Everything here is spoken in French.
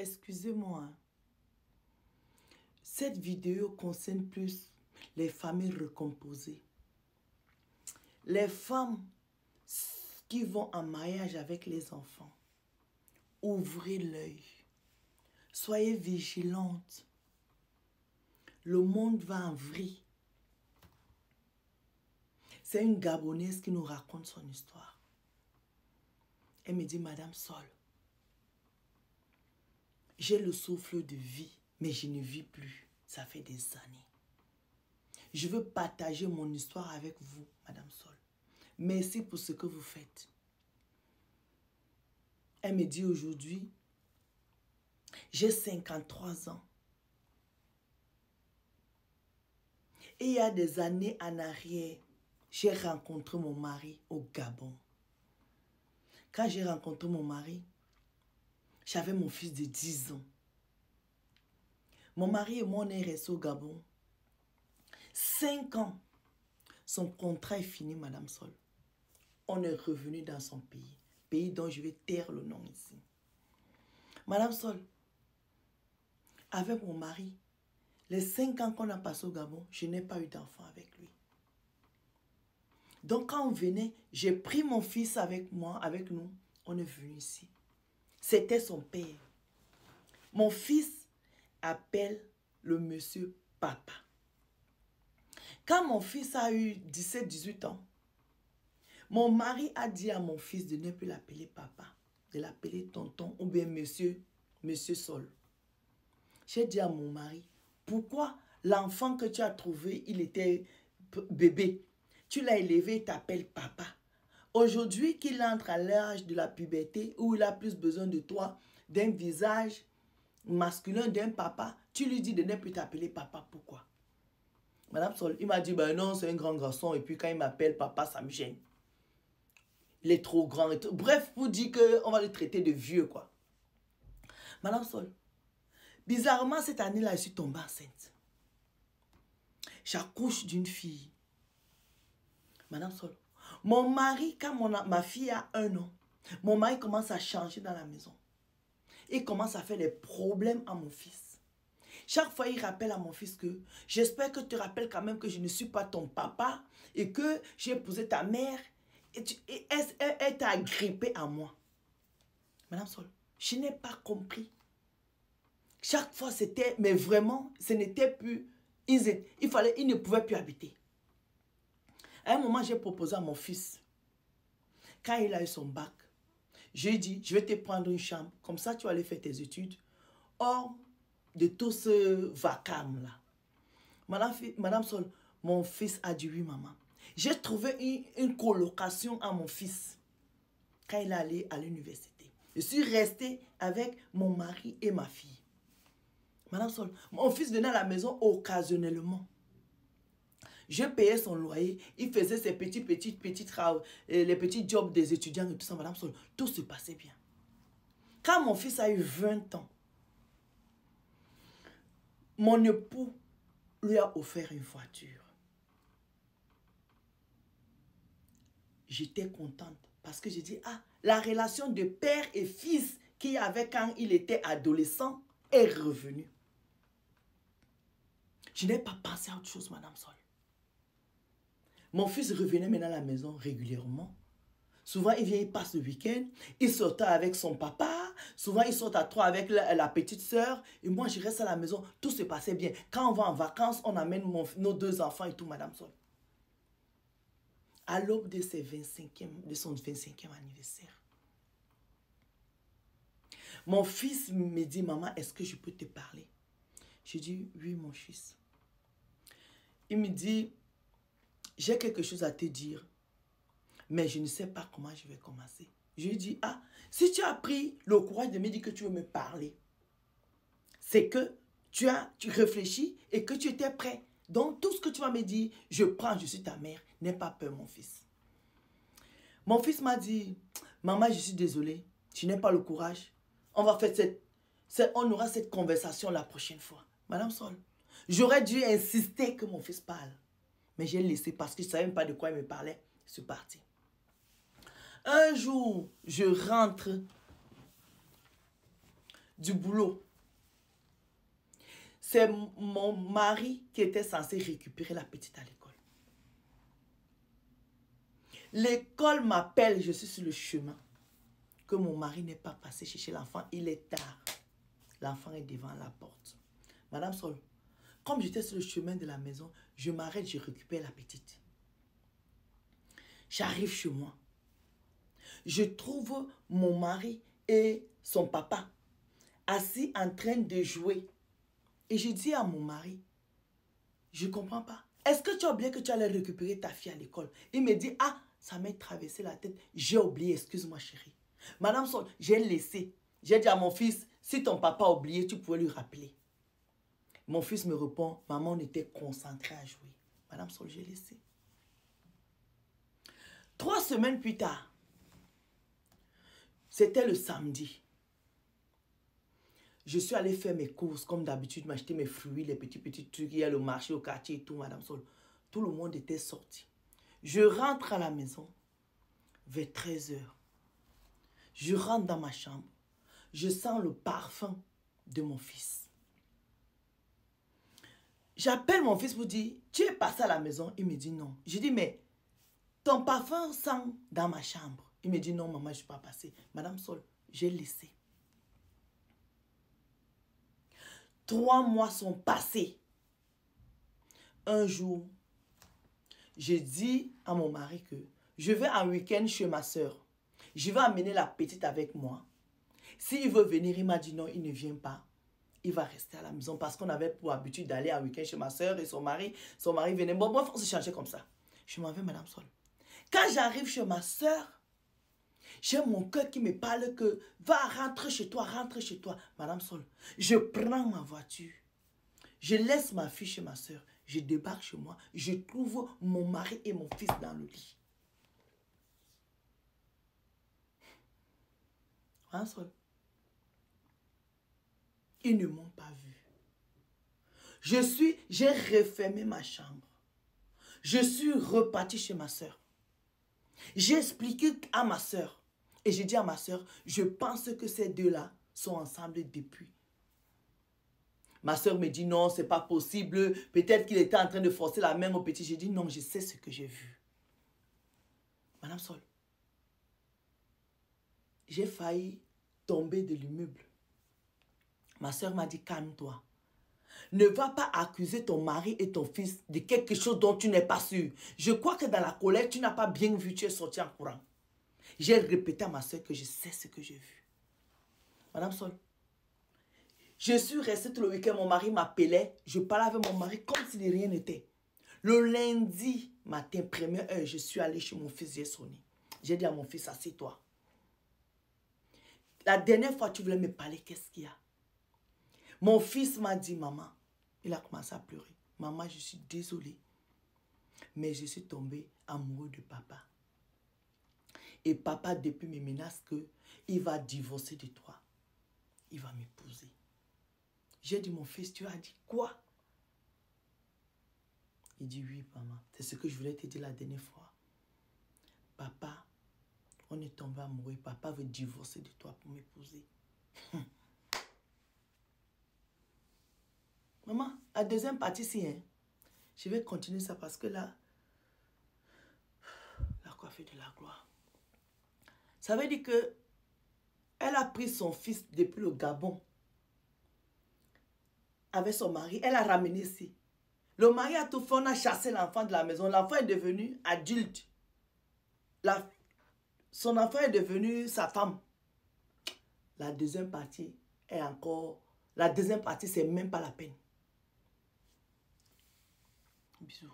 excusez-moi. Cette vidéo concerne plus les familles recomposées. Les femmes qui vont en mariage avec les enfants. Ouvrez l'œil. Soyez vigilantes. Le monde va en vrille. C'est une Gabonaise qui nous raconte son histoire. Elle me dit, Madame Sol, j'ai le souffle de vie, mais je ne vis plus. Ça fait des années. Je veux partager mon histoire avec vous, Madame Sol. Merci pour ce que vous faites. Elle me dit aujourd'hui, j'ai 53 ans. Et il y a des années en arrière, j'ai rencontré mon mari au Gabon. Quand j'ai rencontré mon mari, j'avais mon fils de 10 ans. Mon mari et moi, on est restés au Gabon. 5 ans. Son contrat est fini, Madame Sol. On est revenu dans son pays. Pays dont je vais taire le nom ici. Madame Sol, avec mon mari, les 5 ans qu'on a passé au Gabon, je n'ai pas eu d'enfant avec lui. Donc quand on venait, j'ai pris mon fils avec moi, avec nous. On est venu ici. C'était son père. Mon fils appelle le monsieur papa. Quand mon fils a eu 17-18 ans, mon mari a dit à mon fils de ne plus l'appeler papa, de l'appeler tonton ou bien monsieur Sol. J'ai dit à mon mari, pourquoi l'enfant que tu as trouvé, il était bébé, tu l'as élevé et t'appelles papa. Aujourd'hui qu'il entre à l'âge de la puberté où il a plus besoin de toi, d'un visage masculin, d'un papa, tu lui dis de ne plus t'appeler papa. Pourquoi? Madame Sol, il m'a dit, ben non, c'est un grand garçon et puis quand il m'appelle papa, ça me gêne. Il est trop grand et tout. Bref, vous dit qu'on va le traiter de vieux, quoi. Madame Sol, bizarrement, cette année-là, je suis tombée enceinte. J'accouche d'une fille. Madame Sol, mon mari, quand ma fille a 1 an, mon mari commence à changer dans la maison. Il commence à faire des problèmes à mon fils. Chaque fois, il rappelle à mon fils que j'espère que tu te rappelles quand même que je ne suis pas ton papa et que j'ai épousé ta mère et elle t'a agrippé à moi. Madame Sol, je n'ai pas compris. Chaque fois, c'était, mais vraiment, ce n'était plus, ils ne pouvaient plus habiter. À un moment, j'ai proposé à mon fils, quand il a eu son bac, j'ai dit, je vais te prendre une chambre, comme ça tu vas aller faire tes études, hors de tout ce vacarme-là. Madame Sol, mon fils a dit oui, maman. J'ai trouvé une colocation à mon fils, quand il est allé à l'université. Je suis restée avec mon mari et ma fille. Madame Sol, mon fils venait à la maison occasionnellement. Je payais son loyer, il faisait ses petits travaux, les petits jobs des étudiants et tout ça, Madame Sol. Tout se passait bien. Quand mon fils a eu 20 ans, mon époux lui a offert une voiture. J'étais contente parce que j'ai dit, ah, la relation de père et fils qu'il y avait quand il était adolescent est revenue. Je n'ai pas pensé à autre chose, Madame Sol. Mon fils revenait maintenant à la maison régulièrement. Souvent, il vient, il passe le week-end. Il sortait avec son papa. Souvent, il sort à 3 avec la petite sœur. Et moi, je reste à la maison. Tout se passait bien. Quand on va en vacances, on amène nos 2 enfants et tout, Madame Sol. À l'aube de son 25e anniversaire, mon fils me dit, maman, est-ce que je peux te parler? Je dis, oui, mon fils. Il me dit, j'ai quelque chose à te dire, mais je ne sais pas comment je vais commencer. Je lui dis, ah, si tu as pris le courage de me dire que tu veux me parler, c'est que tu réfléchis et que tu étais prêt. Donc, tout ce que tu vas me dire, je prends, je suis ta mère. N'aie pas peur, mon fils. Mon fils m'a dit, maman, je suis désolée, tu n'as pas le courage. On va faire on aura cette conversation la prochaine fois. Madame Sol, j'aurais dû insister que mon fils parle. Mais j'ai laissé parce que je ne savais même pas de quoi il me parlait. Je suis partie. Un jour, je rentre du boulot. C'est mon mari qui était censé récupérer la petite à l'école. L'école m'appelle, je suis sur le chemin. Que mon mari n'est pas passé chercher l'enfant, il est tard. L'enfant est devant la porte. Madame Sol, comme j'étais sur le chemin de la maison, je m'arrête, je récupère la petite. J'arrive chez moi. Je trouve mon mari et son papa assis en train de jouer. Et je dis à mon mari, je ne comprends pas. Est-ce que tu as oublié que tu allais récupérer ta fille à l'école? Il me dit, ah, ça m'est traversé la tête. J'ai oublié, excuse-moi chérie. Madame Sol, j'ai laissé. J'ai dit à mon fils, si ton papa a oublié, tu pouvais lui rappeler. Mon fils me répond, maman, on était concentré à jouer. Madame Sol, j'ai laissé. 3 semaines plus tard, c'était le samedi. Je suis allée faire mes courses comme d'habitude, m'acheter mes fruits, les petits trucs. Il y a le marché au quartier et tout, Madame Sol. Tout le monde était sorti. Je rentre à la maison vers 13 h. Je rentre dans ma chambre. Je sens le parfum de mon fils. J'appelle mon fils pour dire, tu es passé à la maison? Il me dit non. Je dis, mais ton parfum sent dans ma chambre. Il me dit non, maman, je ne suis pas passé. Madame Sol, j'ai laissé. 3 mois sont passés. Un jour, je dis à mon mari que je vais en week-end chez ma soeur. Je vais amener la petite avec moi. S'il veut venir, il m'a dit non, il ne vient pas. Il va rester à la maison parce qu'on avait pour habitude d'aller en week-end chez ma soeur et son mari venait. Bon, bref, on se changeait comme ça. Je m'en vais, Madame Sol. Quand j'arrive chez ma soeur, j'ai mon cœur qui me parle que va rentrer chez toi, rentre chez toi. Madame Sol, je prends ma voiture. Je laisse ma fille chez ma soeur. Je débarque chez moi. Je trouve mon mari et mon fils dans le lit. Madame Sol, ils ne m'ont pas vu. J'ai refermé ma chambre. Je suis reparti chez ma soeur. J'ai expliqué à ma soeur. Et j'ai dit à ma soeur, je pense que ces deux-là sont ensemble depuis. Ma soeur me dit non, c'est pas possible. Peut-être qu'il était en train de forcer la main au petit. J'ai dit non, je sais ce que j'ai vu. Madame Sol, j'ai failli tomber de l'immeuble. Ma soeur m'a dit calme-toi. Ne va pas accuser ton mari et ton fils de quelque chose dont tu n'es pas sûr. Je crois que dans la colère, tu n'as pas bien vu, tu es sorti en courant. J'ai répété à ma soeur que je sais ce que j'ai vu. Madame Sol, je suis restée tout le week-end, mon mari m'appelait. Je parlais avec mon mari comme si de rien n'était. Le lundi matin, première heure, je suis allée chez mon fils, j'ai sonné. J'ai dit à mon fils, assieds-toi. La dernière fois, tu voulais me parler, qu'est-ce qu'il y a? Mon fils m'a dit, maman, il a commencé à pleurer. Maman, je suis désolée, mais je suis tombée amoureux de papa. Et papa, depuis, me menace qu'il va divorcer de toi. Il va m'épouser. J'ai dit, mon fils, tu as dit quoi? Il dit, oui, maman. C'est ce que je voulais te dire la dernière fois. Papa, on est tombé amoureux. Papa veut divorcer de toi pour m'épouser. Maman, la deuxième partie, c'est, hein, je vais continuer ça parce que là, la coiffure de la gloire. Ça veut dire que elle a pris son fils depuis le Gabon avec son mari. Elle a ramené ici. Le mari a tout fait, on a chassé l'enfant de la maison. L'enfant est devenu adulte. Son enfant est devenu sa femme. La deuxième partie est encore... La deuxième partie, c'est même pas la peine. Bisous.